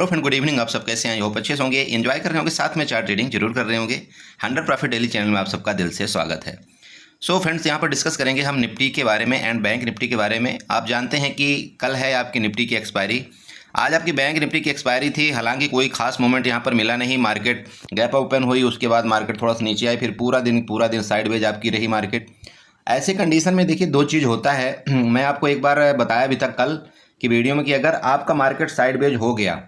Hello friend, good evening. आप सब कैसे हैं? आई होप अच्छे से होंगे, एंजॉय कर रहे होंगे, साथ में चार्ट ट्रेडिंग जरूर कर रहे होंगे। 100 प्रॉफिट डेली चैनल में आप सबका दिल से स्वागत है। सो फ्रेंड्स, यहाँ पर डिस्कस करेंगे हम निफ्टी के बारे में एंड बैंक निफ्टी के बारे में। आप जानते हैं कि कल है आपकी निफ्टी की एक्सपायरी। आज आपकी बैंक निफ्टी की एक्सपायरी थी, हालांकि कोई खास मोमेंट यहाँ पर मिला नहीं। मार्केट गैप ओपन हुई, उसके बाद मार्केट थोड़ा सा नीचे आई, फिर पूरा दिन साइडवेज आपकी रही मार्केट। ऐसे कंडीशन में देखिए दो चीज़ होता है। मैं आपको एक बार बताया अभी तक कल की वीडियो में कि अगर आपका मार्केट साइडवेज हो गया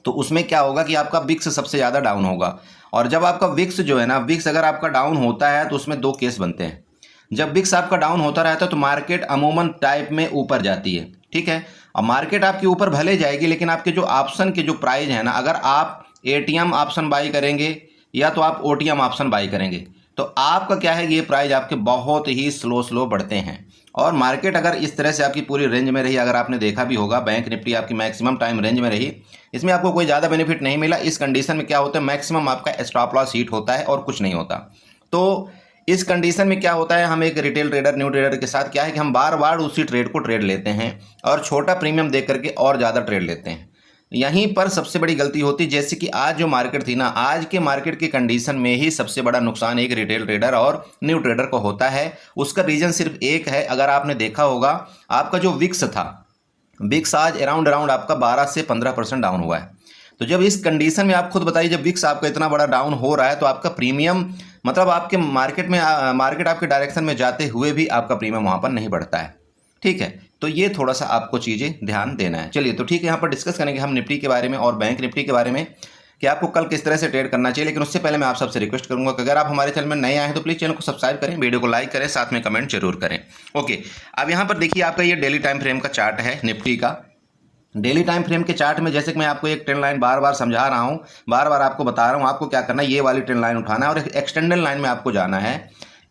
तो उसमें क्या होगा कि आपका विक्स सबसे ज़्यादा डाउन होगा। और जब आपका विक्स जो है ना, विक्स अगर आपका डाउन होता है तो उसमें दो केस बनते हैं। जब विक्स आपका डाउन होता रहता है तो मार्केट अमूमन टाइप में ऊपर जाती है, ठीक है। और मार्केट आपकी ऊपर भले जाएगी, लेकिन आपके जो ऑप्शन के जो प्राइस है ना, अगर आप एटीएम ऑप्शन बाई करेंगे या तो आप ओटीएम ऑप्शन बाई करेंगे तो आपका क्या है, ये प्राइस आपके बहुत ही स्लो बढ़ते हैं। और मार्केट अगर इस तरह से आपकी पूरी रेंज में रही, अगर आपने देखा भी होगा बैंक निफ्टी आपकी मैक्सिमम टाइम रेंज में रही, इसमें आपको कोई ज़्यादा बेनिफिट नहीं मिला। इस कंडीशन में क्या होता है, मैक्सिमम आपका स्टॉप लॉस हिट होता है और कुछ नहीं होता। तो इस कंडीशन में क्या होता है, हम एक रिटेल ट्रेडर न्यू ट्रेडर के साथ क्या है कि हम बार बार उसी ट्रेड को ट्रेड लेते हैं और छोटा प्रीमियम देख करके और ज़्यादा ट्रेड लेते हैं। यहीं पर सबसे बड़ी गलती होती, जैसे कि आज जो मार्केट थी ना, आज के मार्केट की कंडीशन में ही सबसे बड़ा नुकसान एक रिटेल ट्रेडर और न्यू ट्रेडर को होता है। उसका रीजन सिर्फ एक है। अगर आपने देखा होगा, आपका जो विक्स था, विक्स आज अराउंड आपका 12 से 15% डाउन हुआ है। तो जब इस कंडीशन में आप खुद बताइए, जब विक्स आपका इतना बड़ा डाउन हो रहा है तो आपका प्रीमियम, मतलब आपके मार्केट आपके डायरेक्शन में जाते हुए भी आपका प्रीमियम वहाँ पर नहीं बढ़ता है, ठीक है। तो ये थोड़ा सा आपको चीज़ें ध्यान देना है। चलिए, तो ठीक है, यहाँ पर डिस्कस करेंगे हम निफ्टी के बारे में और बैंक निफ्टी के बारे में कि आपको कल किस तरह से ट्रेड करना चाहिए। लेकिन उससे पहले मैं आप सबसे रिक्वेस्ट करूंगा कि अगर आप हमारे चैनल में नए आए हैं तो प्लीज़ चैनल को सब्सक्राइब करें, वीडियो को लाइक करें, साथ में कमेंट जरूर करें। ओके, अब यहाँ पर देखिए आपका ये डेली टाइम फ्रेम का चार्ट है निफ्टी का। डेली टाइम फ्रेम के चार्ट में जैसे कि मैं आपको एक ट्रेंड लाइन बार बार समझा रहा हूँ, बार बार आपको बता रहा हूँ, आपको क्या करना है, ये वाली ट्रेंड लाइन उठाना है और एक्सटेंडेड लाइन में आपको जाना है।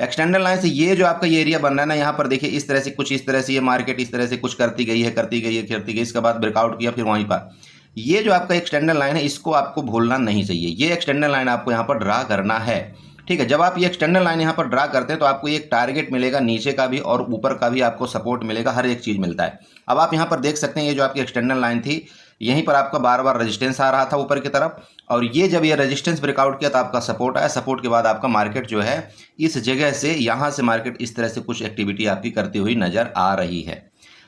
एक्सटेंडेड लाइन से ये जो आपका ये एरिया बन रहा है ना, यहाँ पर देखिए इस तरह से ये मार्केट इस तरह से कुछ करती गई, इसके बाद ब्रेकआउट किया, फिर वहीं पर ये जो आपका एक्सटेंडेड लाइन है, इसको आपको भूलना नहीं चाहिए। ये एक्सटेंडेड लाइन आपको यहाँ पर ड्रा करना है, ठीक है। जब आप ये एक्सटेंडेड लाइन यहाँ पर ड्रा करते हैं तो आपको एक टारगेट मिलेगा, नीचे का भी और ऊपर का भी आपको सपोर्ट मिलेगा, हर एक चीज़ मिलता है। अब आप यहाँ पर देख सकते हैं, ये जो आपकी एक्सटेंडेड लाइन थी, यहीं पर आपका बार बार रेजिस्टेंस आ रहा था ऊपर की तरफ, और ये जब ये रेजिस्टेंस ब्रेकआउट किया तो आपका सपोर्ट आया। सपोर्ट के बाद आपका मार्केट जो है इस जगह से, यहाँ से मार्केट इस तरह से कुछ एक्टिविटी आपकी करती हुई नजर आ रही है।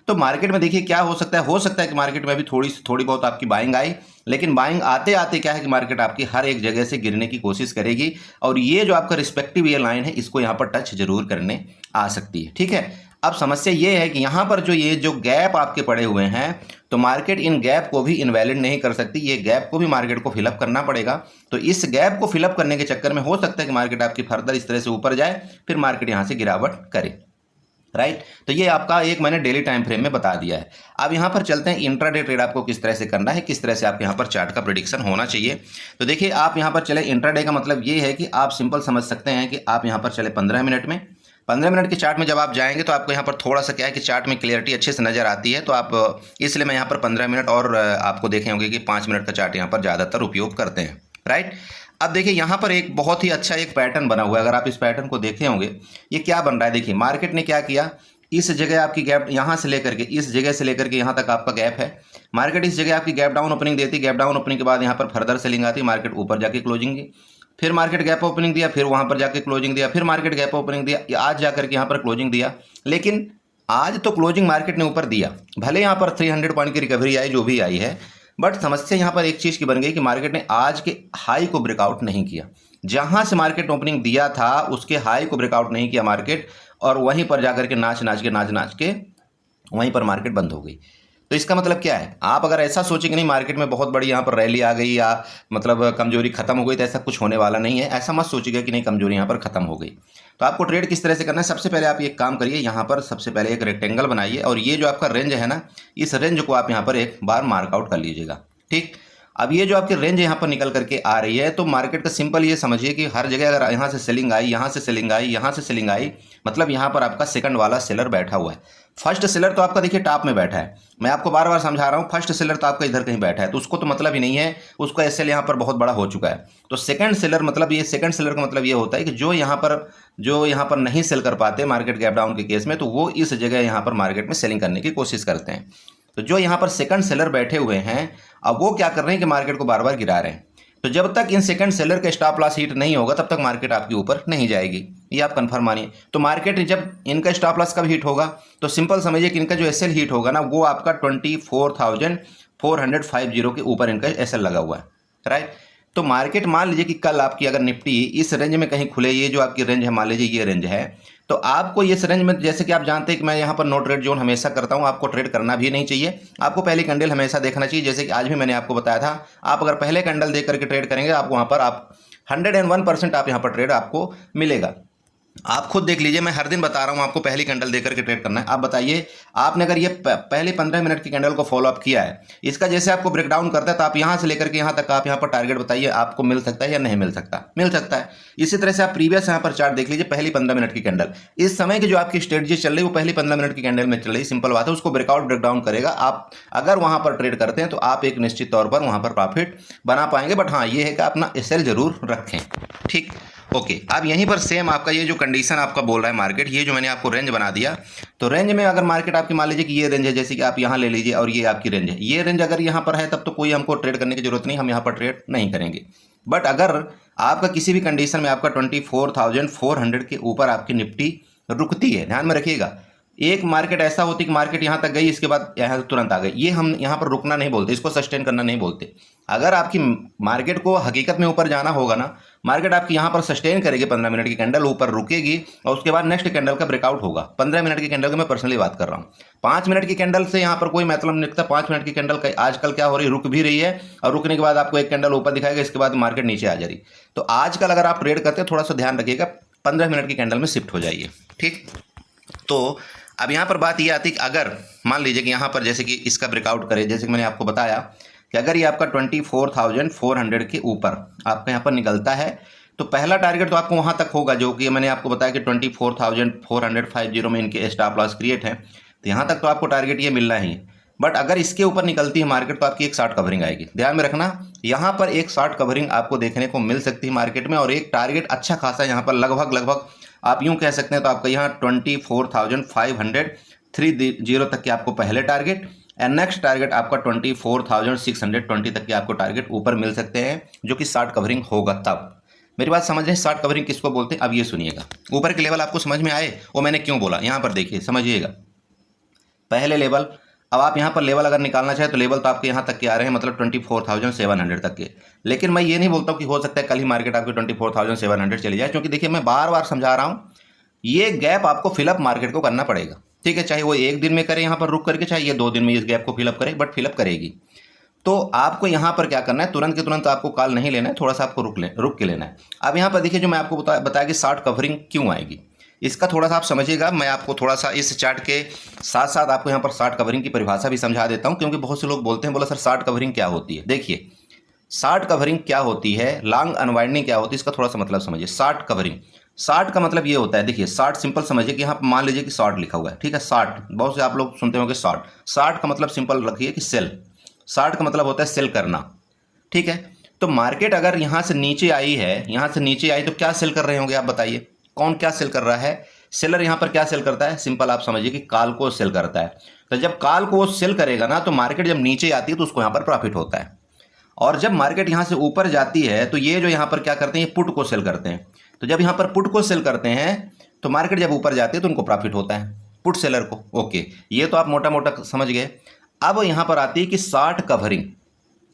तो मार्केट में देखिए क्या हो सकता है कि मार्केट में भी थोड़ी बहुत आपकी बाइंग आई, लेकिन बाइंग आते आते क्या है कि मार्केट आपकी हर एक जगह से गिरने की कोशिश करेगी और ये जो आपका रिस्पेक्टिव ये लाइन है, इसको यहाँ पर टच जरूर करने आ सकती है, ठीक है। अब समस्या ये है कि यहाँ पर ये जो गैप आपके पड़े हुए हैं, तो मार्केट इन गैप को भी इनवैलिड नहीं कर सकती। ये गैप को भी मार्केट को फिलअप करना पड़ेगा। तो इस गैप को फिलअप करने के चक्कर में हो सकता है कि मार्केट आपकी फर्दर इस तरह से ऊपर जाए, फिर मार्केट यहाँ से गिरावट करे, राइट। तो ये आपका एक मैंने डेली टाइम फ्रेम में बता दिया है। अब यहाँ पर चलते हैं इंट्राडे ट्रेड आपको किस तरह से करना है, किस तरह से आपके यहाँ पर चार्ट का प्रेडिक्शन होना चाहिए। तो देखिए आप यहाँ पर चले, इंट्राडे का मतलब ये है कि आप सिंपल समझ सकते हैं कि आप यहाँ पर चले 15 मिनट में। 15 मिनट के चार्ट में जब आप जाएंगे तो आपको यहाँ पर थोड़ा सा क्या है कि चार्ट में क्लियरिटी अच्छे से नजर आती है। तो आप इसलिए मैं यहाँ पर 15 मिनट और आपको देखे होंगे कि 5 मिनट का चार्ट यहाँ पर ज़्यादातर उपयोग करते हैं, राइट। अब देखिए यहाँ पर एक बहुत ही अच्छा एक पैटर्न बना हुआ है। अगर आप इस पैटर्न को देखे होंगे, ये क्या बन रहा है, देखिए मार्केट ने क्या किया, इस जगह आपकी गैप यहाँ से लेकर के इस जगह से लेकर के यहाँ तक आपका गैप है। मार्केट इस जगह आपकी गैप डाउन ओपनिंग देती, गैप डाउन ओपनिंग के बाद यहाँ पर फर्दर सेलिंग आती, मार्केट ऊपर जाके क्लोजिंग दी, फिर मार्केट गैप ओपनिंग दिया, फिर वहाँ पर जाके क्लोजिंग दिया, फिर मार्केट गैप ओपनिंग दिया, आज जाकर के यहाँ पर क्लोजिंग दिया। लेकिन आज तो क्लोजिंग मार्केट ने ऊपर दिया, भले यहाँ पर 300 पॉइंट की रिकवरी आई, जो भी आई है, बट समस्या यहाँ पर एक चीज़ की बन गई कि मार्केट ने आज के हाई को ब्रेकआउट नहीं किया। जहाँ से मार्केट ओपनिंग दिया था उसके हाई को ब्रेकआउट नहीं किया मार्केट, और वहीं पर जाकर के नाच नाच के वहीं पर मार्केट बंद हो गई। तो इसका मतलब क्या है, आप अगर ऐसा सोचें कि नहीं मार्केट में बहुत बड़ी यहाँ पर रैली आ गई या मतलब कमजोरी खत्म हो गई, तो ऐसा कुछ होने वाला नहीं है। ऐसा मत सोचिएगा कि नहीं कमजोरी यहाँ पर खत्म हो गई। तो आपको ट्रेड किस तरह से करना है, सबसे पहले आप एक काम करिए, यहाँ पर सबसे पहले एक रेक्टेंगल बनाइए और ये जो आपका रेंज है ना, इस रेंज को आप यहाँ पर एक बार मार्कआउट कर लीजिएगा, ठीक। अब ये जो आपकी रेंज यहाँ पर निकल करके आ रही है, तो मार्केट का सिंपल ये समझिए कि हर जगह अगर यहाँ से सेलिंग आई, यहाँ से सेलिंग आई, यहाँ से सेलिंग आई, मतलब यहाँ पर आपका सेकंड वाला सेलर बैठा हुआ है। फर्स्ट सेलर तो आपका देखिए टॉप में बैठा है, मैं आपको बार बार समझा रहा हूँ, फर्स्ट सेलर तो आपका इधर कहीं बैठा है, तो उसको तो मतलब ही नहीं है, उसका एसएल यहाँ पर बहुत बड़ा हो चुका है। तो सेकंड सेलर मतलब ये, सेकंड सेलर का मतलब ये होता है कि जो यहाँ पर नहीं सेल कर पाते मार्केट गैप डाउन के केस में, तो वो इस जगह यहाँ पर मार्केट में सेलिंग करने की कोशिश करते हैं। तो जो यहाँ पर सेकंड सेलर बैठे हुए हैं, अब वो क्या कर रहे हैं कि मार्केट को बार बार गिरा रहे हैं। तो जब तक इन सेकंड सेलर का स्टॉप लॉस हिट नहीं होगा तब तक मार्केट आपके ऊपर नहीं जाएगी, ये आप कंफर्म मानिए। तो मार्केट जब इनका स्टॉप लॉस कब हिट होगा, तो सिंपल समझिए कि इनका जो एसएल हिट होगा ना वो आपका 24,450 के ऊपर इनका एसएल लगा हुआ है, राइट। तो मार्केट मान लीजिए कि कल आपकी अगर निफ्टी इस रेंज में कहीं खुले, ये जो आपकी रेंज है मान लीजिए ये रेंज है, तो आपको इस रेंज में, जैसे कि आप जानते हैं कि मैं यहाँ पर नो ट्रेड जोन हमेशा करता हूँ, आपको ट्रेड करना भी नहीं चाहिए, आपको पहले कैंडल हमेशा देखना चाहिए। जैसे कि आज भी मैंने आपको बताया था, आप अगर पहले कैंडल देख करके ट्रेड करेंगे आपको वहाँ पर आप 101% आप यहाँ पर ट्रेड आपको मिलेगा। आप खुद देख लीजिए, मैं हर दिन बता रहा हूँ आपको पहली कैंडल देख करके ट्रेड करना है। आप बताइए, आपने अगर ये पहले 15 मिनट की कैंडल को फॉलो अप किया है, इसका जैसे आपको ब्रेकडाउन करता है तो आप यहाँ से लेकर के यहाँ तक आप यहाँ पर टारगेट बताइए आपको मिल सकता है या नहीं मिल सकता, मिल सकता है। इसी तरह से आप प्रीवियस यहाँ पर चार्ट देख लीजिए, पहली 15 मिनट की कैंडल, इस समय की जो आपकी स्ट्रेटजी चल रही है वो पहली 15 मिनट की कैंडल में चल रही है। सिंपल बात है, उसको ब्रेकआउट ब्रेकडाउन करेगा। आप अगर वहाँ पर ट्रेड करते हैं तो आप एक निश्चित तौर पर वहाँ पर प्रॉफिट बना पाएंगे। बट हाँ, ये है कि अपना एसएल जरूर रखें, ठीक, ओके। अब यहीं पर सेम आपका ये जो कंडीशन आपका बोल रहा है मार्केट, ये जो मैंने आपको रेंज बना दिया, तो रेंज में अगर मार्केट आपकी मान लीजिए कि ये रेंज है, जैसे कि आप यहाँ ले लीजिए और ये आपकी रेंज है, ये रेंज अगर यहाँ पर है तब तो कोई हमको ट्रेड करने की जरूरत नहीं, हम यहाँ पर ट्रेड नहीं करेंगे। बट अगर आपका किसी भी कंडीशन में आपका 24,400 के ऊपर आपकी निफ्टी रुकती है, ध्यान में रखिएगा, एक मार्केट ऐसा होती है कि मार्केट यहाँ तक गई, इसके बाद यहाँ तुरंत आ गई, ये हम यहाँ पर रुकना नहीं बोलते, इसको सस्टेन करना नहीं बोलते। अगर आपकी मार्केट को हकीकत में ऊपर जाना होगा ना, मार्केट आपकी यहाँ पर सस्टेन करेगी, 15 मिनट की कैंडल ऊपर रुकेगी और उसके बाद नेक्स्ट कैंडल का ब्रेकआउट होगा। 15 मिनट की कैंडल की मैं पर्सनली बात कर रहा हूँ, 5 मिनट की कैंडल से यहाँ पर कोई मतलब नहीं रखता। 5 मिनट की कैंडल आजकल क्या हो रही है, रुक भी रही है और रुकने के बाद आपको एक कैंडल ऊपर दिखाएगा, इसके बाद मार्केट नीचे आ जा रही। तो आजकल अगर आप ट्रेड करते हैं थोड़ा सा ध्यान रखिएगा, 15 मिनट की कैंडल में शिफ्ट हो जाइए, ठीक। तो अब यहाँ पर बात ये आती है कि अगर मान लीजिए कि यहाँ पर जैसे कि इसका ब्रेकआउट करे, जैसे कि मैंने आपको बताया कि अगर ये आपका 24,400 के ऊपर आपका यहाँ पर निकलता है तो पहला टारगेट तो आपको वहाँ तक होगा, जो कि मैंने आपको बताया कि 24,450 में इनके स्टॉप लॉस क्रिएट है, तो यहाँ तक तो आपको टारगेट ये मिलना ही है। बट अगर इसके ऊपर निकलती है मार्केट तो आपकी एक शॉर्ट कवरिंग आएगी, ध्यान में रखना, यहाँ पर एक शॉर्ट कवरिंग आपको देखने को मिल सकती है मार्केट में, और एक टारगेट अच्छा खासा यहाँ पर लगभग आप यूँ कह सकते हैं तो आपका यहाँ 24,530 तक के आपको पहले टारगेट, एंड नेक्स्ट टारगेट आपका 24,620 तक के आपको टारगेट ऊपर मिल सकते हैं, जो कि शॉर्ट कवरिंग होगा। तब मेरी बात समझ रहे हैं, शॉर्ट कवरिंग किसको बोलते हैं? अब ये सुनिएगा, ऊपर के लेवल आपको समझ में आए वो मैंने क्यों बोला, यहाँ पर देखिए समझिएगा। पहले लेवल, अब आप यहाँ पर लेवल अगर निकालना चाहें तो लेवल तो आपके यहाँ तक के आ रहे हैं, मतलब 24,700 तक के। लेकिन मैं ये नहीं बोलता हूँ कि हो सकता है कल ही मार्केट आपकी 24,700 चली जाए, क्योंकि देखिए मैं बार बार समझा रहा हूँ, ये गैप आपको फिलअप मार्केट को करना पड़ेगा, ठीक है। चाहे वो एक दिन में करे यहाँ पर रुक करके, चाहे ये 2 दिन में इस गैप को फिलअप करे, बट फिलअप करेगी। तो आपको यहाँ पर क्या करना है, तुरंत के तुरंत आपको कॉल नहीं लेना है, थोड़ा सा आपको रुक के लेना है। अब यहाँ पर देखिए, जो मैं आपको बताया कि शॉर्ट कवरिंग क्यों आएगी, इसका थोड़ा सा आप समझिएगा। मैं आपको थोड़ा सा इस चार्ट के साथ साथ आपको यहाँ पर शॉर्ट कवरिंग की परिभाषा भी समझा देता हूँ, क्योंकि बहुत से लोग बोलते हैं, बोला सर शॉर्ट कवरिंग क्या होती है। देखिए शॉर्ट कवरिंग क्या होती है, लॉन्ग अनवाइंडिंग क्या होती है, इसका थोड़ा सा मतलब समझिए। शॉर्ट कवरिंग, शॉर्ट का मतलब ये होता है, देखिए शॉर्ट सिंपल समझिए कि यहाँ मान लीजिए कि शॉर्ट लिखा हुआ है, ठीक है। शॉर्ट, बहुत से आप लोग सुनते होंगे शॉर्ट, शॉर्ट का मतलब सिंपल रखिए कि सेल, शॉर्ट का मतलब होता है सेल करना, ठीक है। तो मार्केट अगर यहाँ से नीचे आई है, यहाँ से नीचे आई तो क्या सेल कर रहे होंगे आप बताइए, कौन क्या सेल कर रहा है? सेलर यहाँ पर क्या सेल करता है, सिंपल आप समझिए कि कॉल को सेल करता है। तो जब कॉल को वो सेल करेगा ना, तो मार्केट जब नीचे आती है तो उसको यहाँ पर प्रॉफिट होता है, और जब मार्केट यहाँ से ऊपर जाती है तो ये जो यहाँ पर क्या करते हैं, ये पुट को सेल करते हैं। तो जब यहाँ पर पुट को सेल करते हैं तो मार्केट जब ऊपर जाती है तो उनको प्रॉफिट होता है, पुट सेलर को। ओके, ये तो आप मोटा मोटा समझ गए। अब यहाँ पर आती है कि शॉर्ट कवरिंग,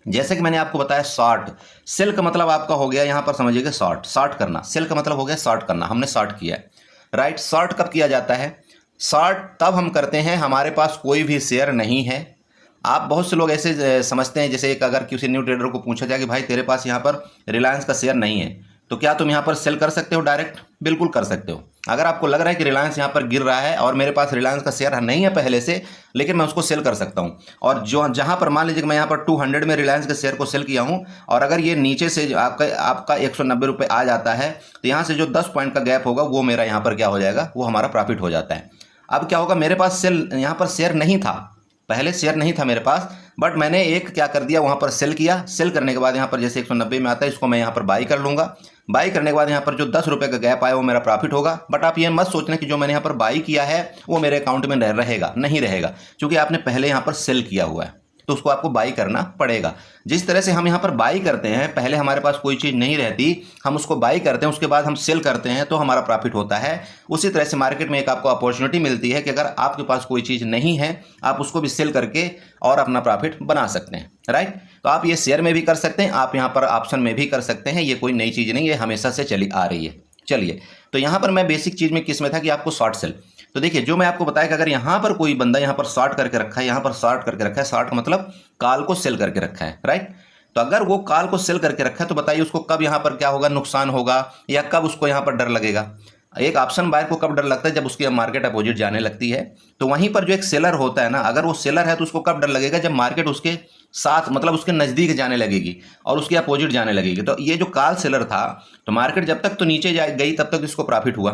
जैसे कि मैंने आपको बताया शॉर्ट, सेल का मतलब आपका हो गया यहाँ पर समझिएगा शॉर्ट, शॉर्ट करना, सेल का मतलब हो गया शॉर्ट करना, हमने शॉर्ट किया है, राइट। शॉर्ट कब किया जाता है? शॉर्ट तब हम करते हैं हमारे पास कोई भी शेयर नहीं है। आप बहुत से लोग ऐसे समझते हैं, जैसे एक अगर किसी न्यू ट्रेडर को पूछा जाए कि भाई तेरे पास यहाँ पर रिलायंस का शेयर नहीं है, तो क्या तुम यहाँ पर सेल कर सकते हो डायरेक्ट? बिल्कुल कर सकते हो। अगर आपको लग रहा है कि रिलायंस यहाँ पर गिर रहा है और मेरे पास रिलायंस का शेयर नहीं है पहले से, लेकिन मैं उसको सेल कर सकता हूँ, और जो जहाँ पर मान लीजिए कि मैं यहाँ पर 200 में रिलायंस के शेयर को सेल किया हूँ, और अगर ये नीचे से आपका 190 रुपये आ जाता है, तो यहाँ से जो 10 पॉइंट का गैप होगा वो मेरा यहाँ पर क्या हो जाएगा, वो हमारा प्रॉफिट हो जाता है। अब क्या होगा, मेरे पास सेल यहाँ पर शेयर नहीं था, पहले शेयर नहीं था मेरे पास, बट मैंने एक क्या कर दिया, वहाँ पर सेल किया। सेल करने के बाद यहाँ पर जैसे 190 में आता है, इसको मैं यहाँ पर बाई कर लूँगा। बाई करने के बाद यहाँ पर जो 10 रुपये का गैप आया वो मेरा प्रॉफिट होगा। बट आप ये मत सोचना कि जो मैंने यहाँ पर बाई किया है वो मेरे अकाउंट में रहेगा, नहीं रहेगा, क्योंकि आपने पहले यहाँ पर सेल किया हुआ है। तो उसको आपको बाई करना पड़ेगा। जिस तरह से हम यहाँ पर बाई करते हैं, पहले हमारे पास कोई चीज़ नहीं रहती, हम उसको बाई करते हैं, उसके बाद हम सेल करते हैं तो हमारा प्रॉफिट होता है। उसी तरह से मार्केट में एक आपको अपॉर्चुनिटी मिलती है कि अगर आपके पास कोई चीज़ नहीं है, आप उसको भी सेल करके और अपना प्रॉफिट बना सकते हैं, राइट। तो आप ये शेयर में भी कर सकते हैं, आप यहाँ पर ऑप्शन में भी कर सकते हैं, ये कोई नई चीज़ नहीं है, हमेशा से चली आ रही है। चलिए, तो यहाँ पर मैं बेसिक चीज़ में किस में था कि आपको शॉर्ट सेल, तो देखिए जो मैं आपको बताया कि अगर यहाँ पर कोई बंदा यहाँ पर शॉर्ट करके रखा है, यहाँ पर शॉर्ट करके रखा है, शॉर्ट का मतलब कॉल को सेल करके रखा है, राइट। तो अगर वो कॉल को सेल करके रखा है तो बताइए उसको कब यहाँ पर क्या होगा, नुकसान होगा, या कब उसको यहाँ पर डर लगेगा। एक ऑप्शन बायर को कब डर लगता है, जब उसकी मार्केट अपोजिट जाने लगती है। तो वहीं पर जो एक सेलर होता है ना, अगर वो सेलर है तो उसको कब डर लगेगा, जब मार्केट उसके साथ मतलब उसके नज़दीक जाने लगेगी और उसकी अपोजिट जाने लगेगी। तो ये जो कॉल सेलर था, तो मार्केट जब तक तो नीचे गई तब तक इसको प्रॉफिट हुआ,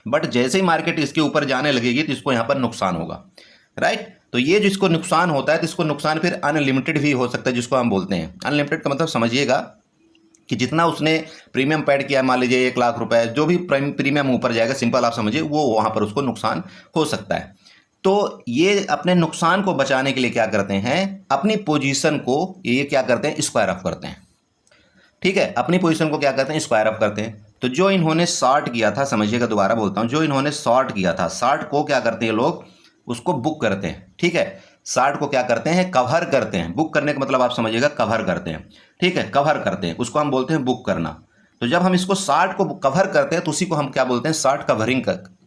बट जैसे ही मार्केट इसके ऊपर जाने लगेगी तो इसको यहाँ पर नुकसान होगा, राइट। तो ये जो इसको नुकसान होता है तो इसको नुकसान फिर अनलिमिटेड भी हो सकता है, जिसको हम बोलते हैं अनलिमिटेड का मतलब समझिएगा कि जितना उसने प्रीमियम पेड किया, मान लीजिए 1 लाख रुपए, जो भी प्रीमियम ऊपर जाएगा, सिंपल आप समझिए, वो वहाँ पर उसको नुकसान हो सकता है। तो ये अपने नुकसान को बचाने के लिए क्या करते हैं, अपनी पोजीशन को ये क्या करते हैं, स्क्वायर अप करते हैं, ठीक है। अपनी पोजीशन को क्या करते हैं, स्क्वायर अप करते हैं। तो जो इन्होंने शॉर्ट किया था, समझिएगा दोबारा बोलता हूँ, जो इन्होंने शॉर्ट किया था, शॉर्ट को क्या करते हैं लोग, उसको बुक करते हैं, ठीक है। शॉर्ट को क्या करते हैं, कवर करते हैं। बुक करने का मतलब आप समझिएगा कवर करते हैं, ठीक है, कवर करते हैं, उसको हम बोलते हैं बुक करना। तो जब हम इसको शॉर्ट को कवर करते हैं तो उसी को हम क्या बोलते हैं, शॉर्ट कवरिंग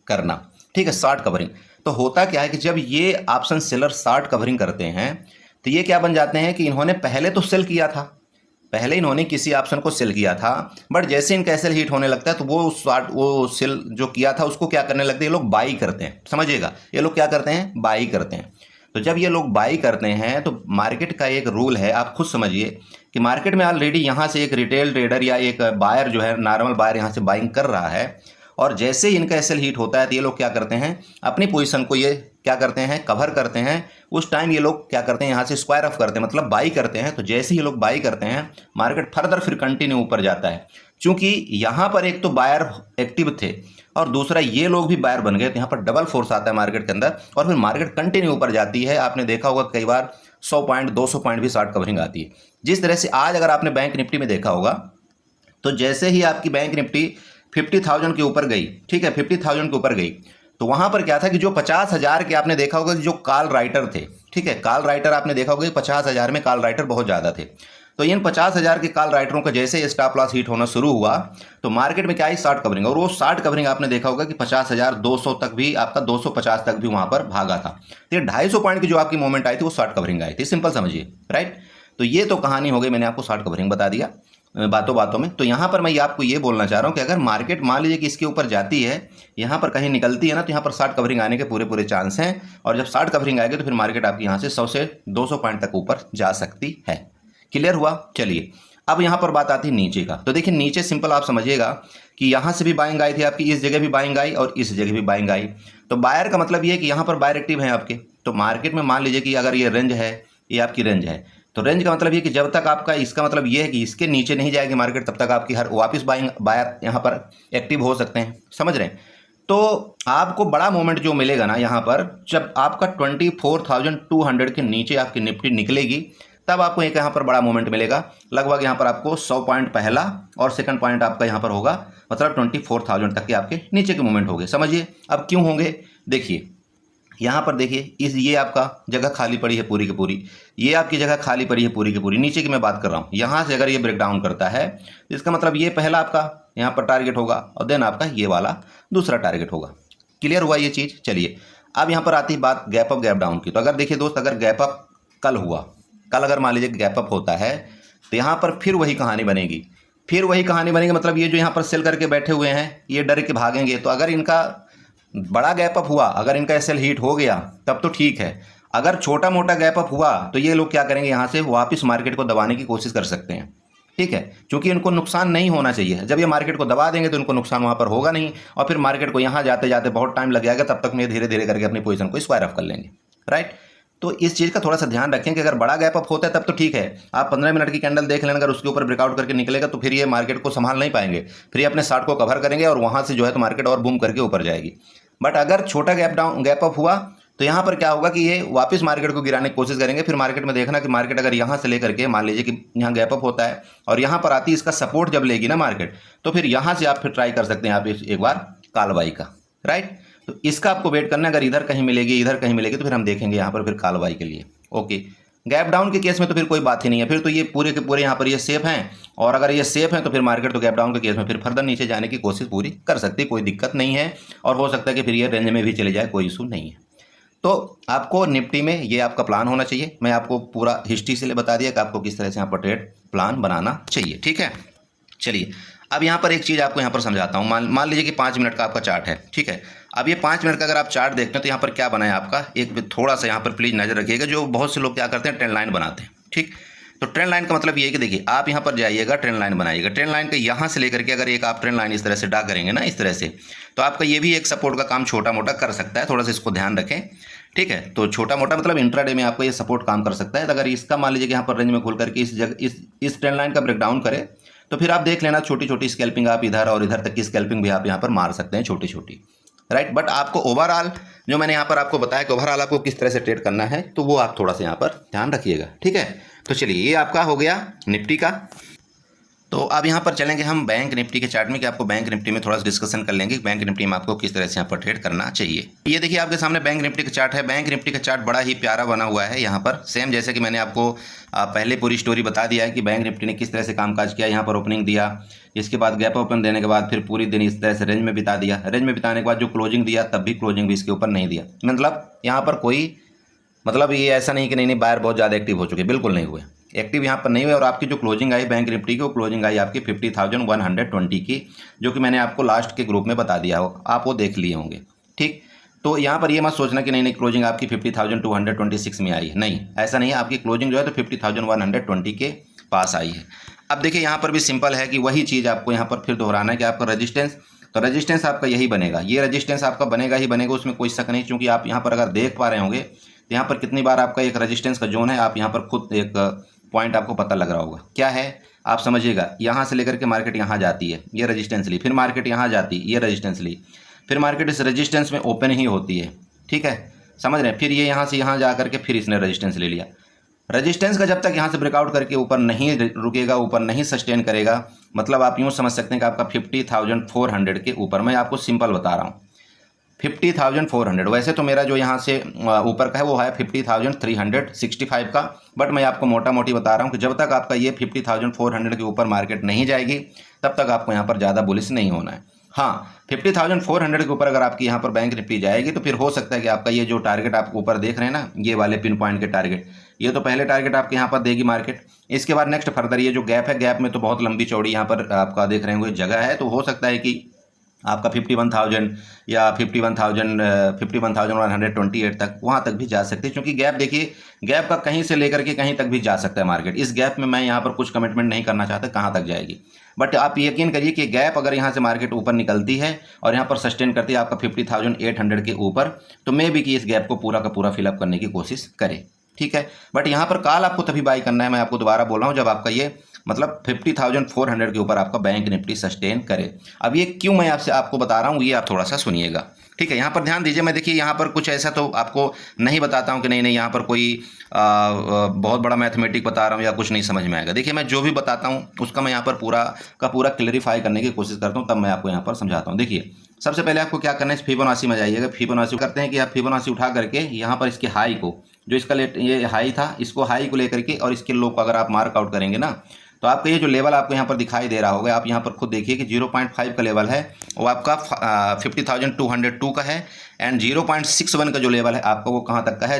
करना, ठीक है, शॉर्ट कवरिंग। तो होता क्या है कि जब ये ऑप्शन सेलर शॉर्ट कवरिंग करते हैं तो ये क्या बन जाते हैं कि इन्होंने पहले तो सेल किया था, पहले इन्होंने किसी ऑप्शन को सेल किया था, बट जैसे इनका एसएल हिट होने लगता है तो वो सेल जो किया था उसको क्या करने लगते हैं, ये लोग बाई करते हैं, समझिएगा, ये लोग क्या करते हैं, बाई करते हैं। तो जब ये लोग बाई करते हैं तो मार्केट का एक रूल है, आप खुद समझिए कि मार्केट में ऑलरेडी यहाँ से एक रिटेल ट्रेडर या एक बायर जो है, नॉर्मल बायर यहाँ से बाइंग कर रहा है, और जैसे ही इनका एसएल हिट होता है तो ये लोग क्या करते हैं, अपनी पोजीशन को ये क्या करते हैं, कवर करते हैं। उस टाइम ये लोग क्या करते हैं, यहाँ से स्क्वायर ऑफ करते हैं, मतलब बाई करते हैं। तो जैसे ही ये लोग बाई करते हैं, मार्केट फर्दर फिर कंटिन्यू ऊपर जाता है, क्योंकि यहाँ पर एक तो बायर एक्टिव थे और दूसरा ये लोग भी बायर बन गए, तो यहाँ पर डबल फोर्स आता है मार्केट के अंदर, और फिर मार्केट कंटिन्यू ऊपर जाती है। आपने देखा होगा कई बार 100 पॉइंट 200 पॉइंट भी शॉर्ट कवरिंग आती है। जिस तरह से आज अगर आपने बैंक निफ्टी में देखा होगा, तो जैसे ही आपकी बैंक निफ्टी 50,000 के ऊपर गई, ठीक है, 50,000 के ऊपर गई, तो वहां पर क्या था कि जो 50,000 के आपने देखा होगा जो कॉल राइटर थे, ठीक है, कॉल राइटर आपने देखा होगा कि 50,000 में कॉल राइटर बहुत ज़्यादा थे। तो इन 50,000 के कॉल राइटरों का जैसे स्टॉप लॉस हिट होना शुरू हुआ तो मार्केट में क्या है, शॉर्ट कवरिंग, और वो शॉर्ट कवरिंग आपने देखा होगा कि 50,200 तक भी, आपका 250 तक भी वहां पर भागा था। तो 250 पॉइंट की जो आपकी मूवमेंट आई थी वो शॉर्ट कवरिंग आई थी, सिंपल समझिए, राइट। तो ये तो कहानी हो गई, मैंने आपको शॉर्ट कवरिंग बता दिया बातों बातों में। तो यहाँ पर मैं आपको ये बोलना चाह रहा हूँ कि अगर मार्केट मान लीजिए कि इसके ऊपर जाती है, यहाँ पर कहीं निकलती है ना, तो यहाँ पर शॉर्ट कवरिंग आने के पूरे पूरे चांस हैं, और जब शॉर्ट कवरिंग आएगी तो फिर मार्केट आपकी यहाँ से 100 से 200 पॉइंट तक ऊपर जा सकती है। क्लियर हुआ। चलिए, अब यहाँ पर बात आती है नीचे का। तो देखिए नीचे सिंपल आप समझिएगा कि यहाँ से भी बाइंग आई थी आपकी, इस जगह भी बाइंग आई और इस जगह भी बाइंग आई। तो बायर का मतलब ये है कि यहाँ पर बायर एक्टिव हैं आपके। तो मार्केट में मान लीजिए कि अगर ये रेंज है, ये आपकी रेंज है, तो रेंज का मतलब ये कि जब तक आपका, इसका मतलब ये है कि इसके नीचे नहीं जाएगी मार्केट, तब तक आपकी हर वापस बायर यहाँ पर एक्टिव हो सकते हैं, समझ रहे हैं। तो आपको बड़ा मोमेंट जो मिलेगा ना यहाँ पर, जब आपका 24,200 के नीचे आपकी निफ्टी निकलेगी, तब आपको एक यहाँ पर बड़ा मोमेंट मिलेगा। लगभग यहाँ पर आपको 100 पॉइंट पहला और सेकंड पॉइंट आपका यहाँ पर होगा, मतलब 24,000 तक के आपके नीचे के मोमेंट होंगे। समझिए अब क्यों होंगे, देखिए यहाँ पर देखिए, ये आपका जगह खाली पड़ी है पूरी की पूरी, ये आपकी जगह खाली पड़ी है पूरी की पूरी, नीचे की मैं बात कर रहा हूँ। यहाँ से अगर ये ब्रेक डाउन करता है तो इसका मतलब ये पहला आपका यहाँ पर टारगेट होगा और देन आपका ये वाला दूसरा टारगेट होगा। क्लियर हुआ ये चीज़। चलिए, अब यहाँ पर आती है बात गैप अप गैप डाउन की। तो अगर देखिए दोस्त, अगर गैप अप कल हुआ, कल अगर मान लीजिए गैप अप होता है तो यहाँ पर फिर वही कहानी बनेगी, फिर वही कहानी बनेगी। मतलब ये जो यहाँ पर सेल करके बैठे हुए हैं ये डर के भागेंगे। तो अगर इनका बड़ा गैप अप हुआ, अगर इनका एसएल हिट हो गया तब तो ठीक है। अगर छोटा मोटा गैप अप हुआ तो ये लोग क्या करेंगे, यहाँ से वापस मार्केट को दबाने की कोशिश कर सकते हैं, ठीक है, क्योंकि इनको नुकसान नहीं होना चाहिए। जब ये मार्केट को दबा देंगे तो इनको नुकसान वहाँ पर होगा नहीं, और फिर मार्केट को यहाँ जाते जाते बहुत टाइम लग जाएगा, तब तक में धीरे धीरे करके अपनी पोजीशन को स्क्वायर ऑफ कर लेंगे, राइट। तो इस चीज़ का थोड़ा सा ध्यान रखें कि अगर बड़ा गैप अप होता है तब तो ठीक है, आप 15 मिनट की कैंडल देख लेंगे, अगर उसके ऊपर ब्रेकआउट करके निकलेगा तो फिर ये मार्केट को संभाल नहीं पाएंगे, फिर ये अपने शॉर्ट को कवर करेंगे और वहाँ से जो है तो मार्केट और बूम करके ऊपर जाएगी। बट अगर छोटा गैप अप हुआ तो यहाँ पर क्या होगा कि ये वापस मार्केट को गिराने की कोशिश करेंगे। फिर मार्केट में देखना कि मार्केट अगर यहाँ से लेकर के मान लीजिए कि यहाँ गैप अप होता है और यहाँ पर आती है इसका सपोर्ट जब लेगी ना मार्केट, तो फिर यहाँ से आप फिर ट्राई कर सकते हैं आप एक बार कॉल बाई का, राइट। तो इसका आपको वेट करना है, अगर इधर कहीं मिलेगी इधर कहीं मिलेगी तो फिर हम देखेंगे यहाँ पर फिर कॉल बाई के लिए। ओके, गैप डाउन के केस में तो फिर कोई बात ही नहीं है, फिर तो ये पूरे के पूरे यहाँ पर ये सेफ हैं, और अगर ये सेफ हैं तो फिर मार्केट तो गैप डाउन के केस में फिर फर्दर नीचे जाने की कोशिश पूरी कर सकती है, कोई दिक्कत नहीं है, और हो सकता है कि फिर ये रेंज में भी चले जाए, कोई इशू नहीं है। तो आपको निफ्टी में ये आपका प्लान होना चाहिए। मैं आपको पूरा हिस्ट्री से बता दिया कि आपको किस तरह से यहाँ पर ट्रेड प्लान बनाना चाहिए, ठीक है। चलिए अब यहाँ पर एक चीज़ आपको यहाँ पर समझाता हूँ। मान लीजिए कि 5 मिनट का आपका चार्ट है, ठीक है। अब ये 5 मिनट का अगर आप चार्ट देखते हैं तो यहाँ पर क्या बना है आपका, एक थोड़ा सा यहाँ पर प्लीज़ नज़र रखिएगा। जो बहुत से लोग क्या करते हैं, ट्रेंड लाइन बनाते हैं, ठीक। तो ट्रेंड लाइन का मतलब ये है कि देखिए आप यहाँ पर जाइएगा, ट्रेंड लाइन बनाइएगा। ट्रेंड लाइन का यहाँ से लेकर के अगर एक आप ट्रेंड लाइन इस तरह से ड्रा करेंगे ना, इस तरह से, तो आपका ये भी एक सपोर्ट का काम छोटा मोटा कर सकता है। थोड़ा सा इसको ध्यान रखें, ठीक है। तो छोटा मोटा मतलब इंट्राडे में आपको ये सपोर्ट काम कर सकता है। तो अगर इसका मान लीजिए कि यहाँ पर रेंज में खुल करके इस जगह इस ट्रेंड लाइन का ब्रेकडाउन करे तो फिर आप देख लेना छोटी छोटी स्कैल्पिंग आप इधर और इधर तक की स्कैल्पिंग भी आप यहाँ पर मार सकते हैं, छोटी छोटी, राइट। बट आपको ओवरऑल जो मैंने यहाँ पर आपको बताया कि ओवरऑल आपको किस तरह से ट्रेड करना है, तो वो आप थोड़ा सा यहाँ पर ध्यान रखिएगा, ठीक है। तो चलिए ये आपका हो गया निफ्टी का। तो अब यहाँ पर चलेंगे हम बैंक निफ्टी के चार्ट में, कि आपको बैंक निफ्टी में थोड़ा सा डिस्कशन कर लेंगे कि बैंक निफ्टी में आपको किस तरह से यहाँ पर ट्रेड करना चाहिए। ये देखिए आपके सामने बैंक निफ्टी का चार्ट है। बैंक निफ्टी का चार्ट बड़ा ही प्यारा बना हुआ है यहाँ पर, सेम जैसे कि मैंने आपको पहले पूरी स्टोरी बता दिया है कि बैंक निफ्टी ने किस तरह से कामकाज किया। यहाँ पर ओपनिंग दिया, इसके बाद गैप ओपन देने के बाद फिर पूरी दिन इस तरह से रेंज में बिता दिया। रेंज में बिताने के बाद जो क्लोजिंग दिया, तब भी क्लोजिंग भी इसके ऊपर नहीं दिया। मतलब यहाँ पर कोई मतलब ये ऐसा नहीं कि नहीं बायर बहुत ज़्यादा एक्टिव हो चुके, बिल्कुल नहीं हुए, एक्टिव यहाँ पर नहीं हुए। और आपकी जो क्लोजिंग आई बैंक निफ्टी की, वो क्लोजिंग आई आपकी 50,120 की, जो कि मैंने आपको लास्ट के ग्रुप में बता दिया हो, आप वो देख लिए होंगे, ठीक। तो यहाँ पर ये मत सोचना कि नहीं क्लोजिंग आपकी 50,226 में आई है, नहीं, ऐसा नहीं है। आपकी क्लोजिंग जो है तो 50,120 के पास आई है। अब देखिए यहाँ पर भी सिंपल है कि वही चीज़ आपको यहाँ पर फिर दोहराना है कि आपका रजिस्टेंस, तो रजिस्टेंस आपका यही बनेगा, ये रजिस्टेंस आपका बनेगा ही बनेगा, उसमें कोई शक नहीं। क्योंकि आप यहाँ पर अगर देख पा रहे होंगे तो यहाँ पर कितनी बार आपका एक रजिस्टेंस का जोन है, आप यहाँ पर खुद एक पॉइंट आपको पता लग रहा होगा, क्या है आप समझिएगा। यहाँ से लेकर के मार्केट यहाँ जाती है, ये रजिस्टेंस ली, फिर मार्केट यहाँ जाती है, ये रजिस्टेंस ली, फिर मार्केट इस रजिस्टेंस में ओपन ही होती है, ठीक है, समझ रहे हैं। फिर ये यहाँ से यहाँ जा करके फिर इसने रजिस्टेंस ले लिया। रजिस्टेंस का जब तक यहाँ से ब्रेकआउट करके ऊपर नहीं रुकेगा, ऊपर नहीं सस्टेन करेगा, मतलब आप यूँ समझ सकते हैं कि आपका 50,400 के ऊपर, मैं आपको सिंपल बता रहा हूँ 50,400। वैसे तो मेरा जो यहाँ से ऊपर का है वो है 50,365 का, बट मैं आपको मोटा मोटी बता रहा हूँ कि जब तक आपका ये 50,400 के ऊपर मार्केट नहीं जाएगी तब तक आपको यहाँ पर ज़्यादा बुलिश नहीं होना है। हाँ, 50,400 के ऊपर अगर आपकी यहाँ पर बैंक निफ्टी जाएगी तो फिर हो सकता है कि आपका ये जो टारगेट आप ऊपर देख रहे हैं ना, ये वाले पिन पॉइंट के टारगेट, ये तो पहले टारगेट आपके यहाँ पर देगी मार्केट। इसके बाद नेक्स्ट फर्दर ये जो गैप है, गैप में तो बहुत लंबी चौड़ी यहाँ पर आपका देख रहे होंगे जगह है, तो हो सकता है कि आपका 51,000 या 51,128 तक, वहाँ तक भी जा सकते हैं। क्योंकि गैप देखिए, गैप का कहीं से लेकर के कहीं तक भी जा सकता है मार्केट। इस गैप में मैं यहाँ पर कुछ कमिटमेंट नहीं करना चाहता कहाँ तक जाएगी, बट आप यकीन करिए कि गैप अगर यहाँ से मार्केट ऊपर निकलती है और यहाँ पर सस्टेन करती है आपका 50,800 के ऊपर, तो मे भी कि इस गैप को पूरा का पूरा फिलअप करने की कोशिश करे, ठीक है। बट यहाँ पर कॉल आपको तभी बाई करना है, मैं आपको दोबारा बोल रहा हूँ, जब आपका ये मतलब 50,400 के ऊपर आपका बैंक निफ्टी सस्टेन करे। अब ये क्यों मैं आपको बता रहा हूँ, ये आप थोड़ा सा सुनिएगा, ठीक है। यहाँ पर ध्यान दीजिए। मैं देखिए यहाँ पर कुछ ऐसा तो आपको नहीं बताता हूँ कि नहीं यहाँ पर कोई बहुत बड़ा मैथमेटिक बता रहा हूँ या कुछ नहीं समझ में आएगा। देखिए मैं जो भी बताता हूँ उसका मैं यहाँ पर पूरा का पूरा क्लैरिफाई करने की कोशिश करता हूँ, तब मैं आपको यहाँ पर समझाता हूँ। देखिए सबसे पहले आपको क्या करना है, फिबोनाची में जाइएगा। फिबोनाची करते हैं कि आप फिबोनाची उठा करके यहाँ पर इसके हाई को, जो इसका ये हाई था, इसको हाई को लेकर के और इसके लो को अगर आप मार्क आउट करेंगे ना, तो आपका ये जो लेवल आपको यहाँ पर दिखाई दे रहा होगा, आप यहाँ पर खुद देखिए कि 0.5 का लेवल है वो आपका 50,202 का है, एंड 0.61 का जो लेवल है आपका वो कहाँ तक का है,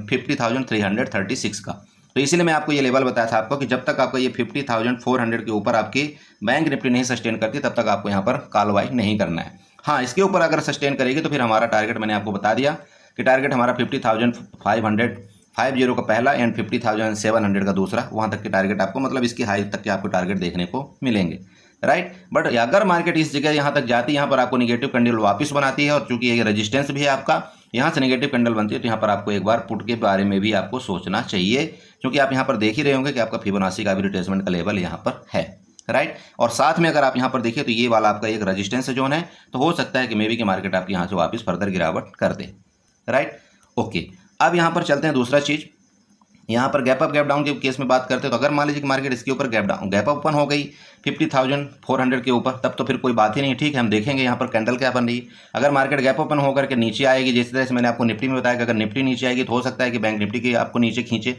50,336 का। तो इसीलिए मैं आपको ये लेवल बताया था आपको कि जब तक आपका ये 50,400 के ऊपर आपकी बैंक निफ्टी नहीं सस्टेन करती तब तक आपको यहाँ पर कॉल बाई नहीं करना है। हाँ, इसके ऊपर अगर सस्टेन करेगी तो फिर हमारा टारगेट मैंने आपको बता दिया कि टारगेट हमारा 50,550 का पहला एंड 50,700 का दूसरा, वहाँ तक के टारगेट आपको, मतलब इसकी हाई तक के आपको टारगेट देखने को मिलेंगे, राइट। बट अगर मार्केट इस जगह यहाँ तक जाती है, यहाँ पर आपको निगेटिव कैंडल वापस बनाती है, और चूंकि ये रेजिस्टेंस भी है आपका, यहाँ से नेगेटिव कैंडल बनती है, तो यहाँ पर आपको एक बार पुट के बारे में भी आपको सोचना चाहिए। क्योंकि आप यहाँ पर देख ही रहे होंगे कि आपका फिबोनाची का भी रिट्रेसमेंट का लेवल यहाँ पर है, राइट। और साथ में अगर आप यहाँ पर देखिए तो ये वाला आपका एक रेजिस्टेंस जोन है, तो हो सकता है कि मे बी कि मार्केट आपकी यहाँ से वापस फर्दर गिरावट कर दे, राइट। ओके, अब यहाँ पर चलते हैं दूसरा चीज़। यहाँ पर गैप अप गैप डाउन के केस में बात करते हैं तो अगर मान लीजिए कि मार्केट इसके ऊपर गैप अप ओपन हो गई 50,400 के ऊपर, तब तो फिर कोई बात ही नहीं। ठीक है, हम देखेंगे यहाँ पर कैंडल क्या बन रही है। अगर मार्केट गैप ओपन होकर के नीचे आएगी, जिस तरह से मैंने आपको निफ्टी में बताया कि अगर निफ्टी नीचे आएगी तो हो सकता है कि बैंक निफ्टी की आपको नीचे खींचे।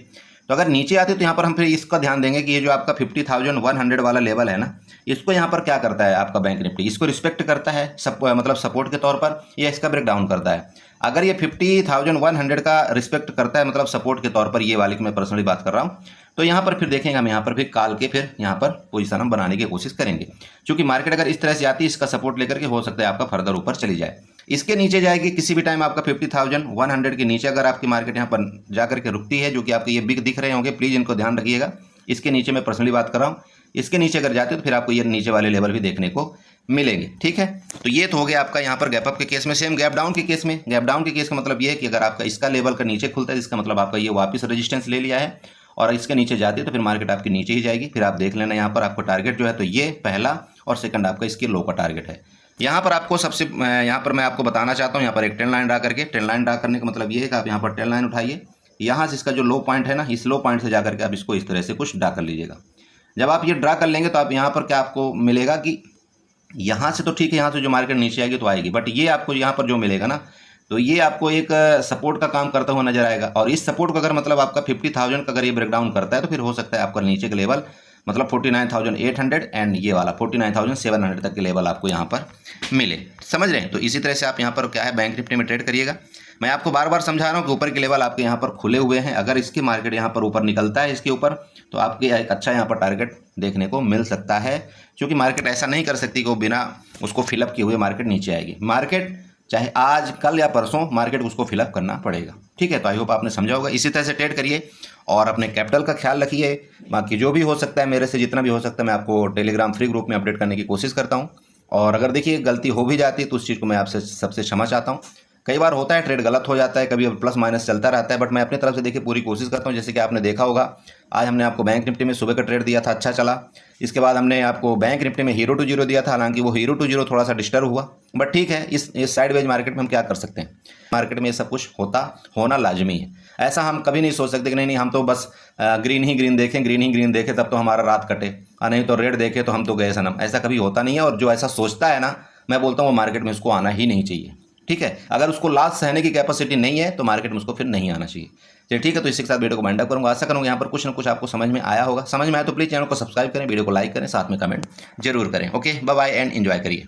तो अगर नीचे आते तो यहाँ पर हम फिर इसका ध्यान देंगे कि ये जो आपका 50,100 वाला लेवल है ना, इसको यहाँ पर क्या करता है आपका बैंक निफ्टी, इसको रिस्पेक्ट करता है मतलब सपोर्ट के तौर पर, या इसका ब्रेक डाउन करता है। अगर ये 50,100 का रिस्पेक्ट करता है मतलब सपोर्ट के तौर पर, ये वाले की मैं पर्सनली बात कर रहा हूँ, तो यहाँ पर फिर देखेंगे हम यहाँ पर फिर काल के फिर यहाँ पर पोजीशन हम बनाने की कोशिश करेंगे। क्योंकि मार्केट अगर इस तरह से आती है, इसका सपोर्ट लेकर के हो सकता है आपका फर्दर ऊपर चली जाए। इसके नीचे जाएगी किसी भी टाइम आपका 50,100 के नीचे अगर आपकी मार्केट यहाँ पर जाकर के रुकती है, जो कि आपके ये बिग दिख रहे होंगे, प्लीज़ इनको ध्यान रखिएगा। इसके नीचे मैं पर्सनली बात कर रहा हूँ, इसके नीचे अगर जाते हो तो फिर आपको ये नीचे वाले लेवल भी देखने को मिलेंगे। ठीक है, तो ये तो हो गया आपका यहाँ पर गैप अप के केस में। सेम गैप डाउन के केस में, गैप डाउन के केस का मतलब ये है कि अगर आपका इसका लेवल का नीचे खुलता है, इसका मतलब आपका ये वापस रेजिस्टेंस ले लिया है और इसके नीचे जाती है तो फिर मार्केट आपकी नीचे ही जाएगी। फिर आप देख लेना यहाँ पर आपको टारगेट जो है, तो ये पहला और सेकंड आपका इसकी लो का टारगेट है। यहाँ पर आपको सबसे यहाँ पर मैं आपको बताना चाहता हूँ, यहाँ पर एक ट्रेंड लाइन ड्रा करके, ट्रेंड लाइन ड्रा करने का मतलब ये है कि आप यहाँ पर ट्रेंड लाइन उठाइए, यहाँ से इसका जो लो पॉइंट है ना, इस लो पॉइंट से जाकर के आप इसको इस तरह से कुछ ड्रा कर लीजिएगा। जब आप ये ड्रा कर लेंगे तो आप यहाँ पर क्या आपको मिलेगा कि यहाँ से तो ठीक है, यहाँ से जो मार्केट नीचे आएगी तो आएगी, बट ये आपको यहाँ पर जो मिलेगा ना, तो ये आपको एक सपोर्ट का काम करता हुआ नजर आएगा। और इस सपोर्ट को अगर मतलब आपका 50,000 का अगर ये ब्रेकडाउन करता है तो फिर हो सकता है आपका नीचे का लेवल मतलब 49,800 एंड ये वाला 49,700 तक के लेवल आपको यहाँ पर मिले। समझ रहे हैं? तो इसी तरह से आप यहाँ पर क्या है बैंक निफ्टी में ट्रेड करिएगा। मैं आपको बार बार समझा रहा हूँ कि ऊपर के लेवल आपके यहाँ पर खुले हुए हैं। अगर इसकी मार्केट यहाँ पर ऊपर निकलता है इसके ऊपर, तो आपके एक अच्छा यहाँ पर टारगेट देखने को मिल सकता है। क्योंकि मार्केट ऐसा नहीं कर सकती कि वो बिना उसको फिलअप किए हुए मार्केट नीचे आएगी। मार्केट चाहे आज कल या परसों मार्केट उसको फिलअप करना पड़ेगा। ठीक है, तो आई होप आपने समझा होगा। इसी तरह से ट्रेड करिए और अपने कैपिटल का ख्याल रखिए। बाकी जो भी हो सकता है मेरे से जितना भी हो सकता है मैं आपको टेलीग्राम फ्री ग्रुप में अपडेट करने की कोशिश करता हूँ। और अगर देखिए गलती हो भी जाती है तो उस चीज़ को मैं आपसे सबसे क्षमा चाहता हूँ। कई बार होता है ट्रेड गलत हो जाता है, कभी प्लस माइनस चलता रहता है, बट मैं अपनी तरफ से देखिए पूरी कोशिश करता हूँ। जैसे कि आपने देखा होगा आज हमने आपको बैंक निफ्टी में सुबह का ट्रेड दिया था, अच्छा चला। इसके बाद हमने आपको बैंक निफ्टी में हीरो टू जीरो दिया था, हालांकि वो हीरो टू जीरो थोड़ा सा डिस्टर्ब हुआ, बट ठीक है, इस साइडवेज मार्केट में हम क्या कर सकते हैं। मार्केट में ये सब कुछ होना लाजमी है। ऐसा हम कभी नहीं सोच सकते कि नहीं हम तो बस ग्रीन ही ग्रीन देखें, ग्रीन ही ग्रीन देखें तब तो हमारा रात कटे, और नहीं तो रेड देखें तो हम तो गए सनम। ऐसा कभी होता नहीं है। और जो ऐसा सोचता है ना, मैं बोलता हूँ वो मार्केट में उसको आना ही नहीं चाहिए। ठीक है, अगर उसको लॉस सहने की कैपेसिटी नहीं है तो मार्केट में उसको फिर नहीं आना चाहिए। चलिए ठीक है, तो इसी के साथ वीडियो को वाइंड अप करूँगा। आशा करूँगा यहाँ पर कुछ ना कुछ आपको समझ में आया होगा। समझ में आया तो प्लीज़ चैनल को सब्सक्राइब करें, वीडियो को लाइक करें, साथ में कमेंट जरूर करें। Okay, bye bye and enjoy करिए।